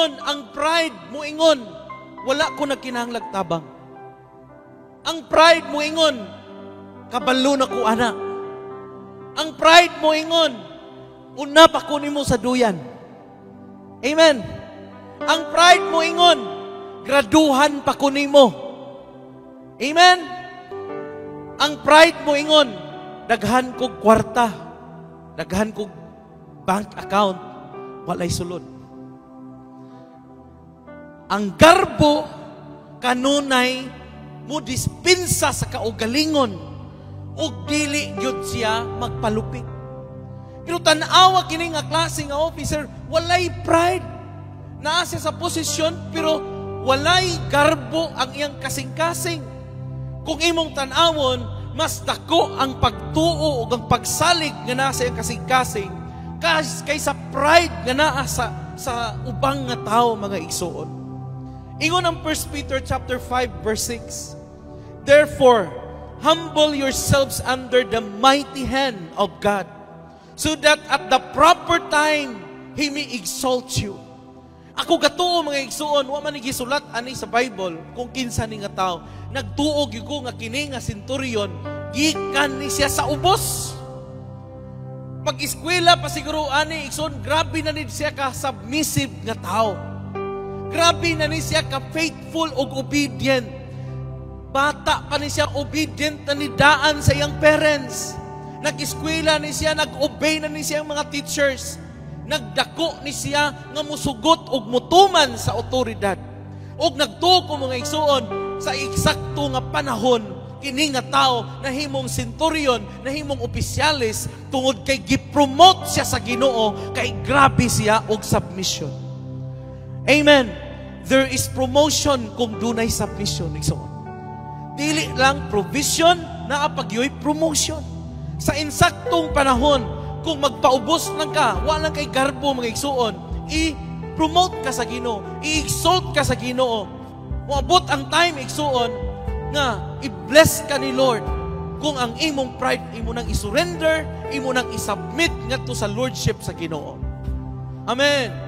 igsuon, ang pride mo ingon, wala ko nagkinahanglag tabang. Ang pride mo ingon, kabalo na ko ana. Ang pride mo ingon, una pa ko nimo sa duyan. Amen. Ang pride mo ingon, graduhan pa ko nimo. Amen. Ang pride mo ingon, daghan kog kwarta, daghan kog bank account, walay sulod. Ang garbo kanunay mo dispensa sa kaugalingon ug dili gyud siya magpalupit. Pero tan-awa kini nga klase nga officer, walay pride. Naa siya sa posisyon pero walay garbo ang iyang kasing-kasing. Kung imong tan-awon, mas dako ang pagtuo ug ang pagsalig nga naa sa iyang kasing-kasing kaysa pride nga naa sa ubang nga tawo, mga igsuon. Ingon ang 1 Peter chapter 5 verse 6. Therefore, humble yourselves under the mighty hand of God, so that at the proper time He may exalt you. Ako gatuo, mga igsuon, wa man gisulat ani sa Bible kung kinsa ni nga tawo. Nagtuog gyud ko nga kini nga centurion gikan ni siya sa ubos. Pag-eskwela pa siguro ani igsuon, grabe na ni siya ka submissive nga tawo. Grabe na ni siya ka faithful ug obedient. Bata pa ni siya, obedient na ni daan sa iyang parents. Nag-eskwela ni siya, nag-obey na ni siya ang mga teachers. Nagdako ni siya nga musugot og mutuman sa otoridad. Og nagtuo ko, mga igsuon, sa eksakto nga panahon, kini nga tao na himong centurion, na himong opisyalis, tungod kay gipromote siya sa Ginoo, kay grabe siya og submission. Amen. There is promotion kung dunay submission, igsuon. Dili lang provision, naapagyoy promotion. Sa insaktong panahon, kung magpaubos lang ka, wala kay garbo, mga igsuon, i-promote ka sa Ginoo, i-exalt ka sa Ginoo. Moabot ang time, igsuon, nga i-bless ka ni Lord kung ang imong pride imo nang i-surrender, imo nang i-submit ngadto sa lordship sa Ginoo. Amen.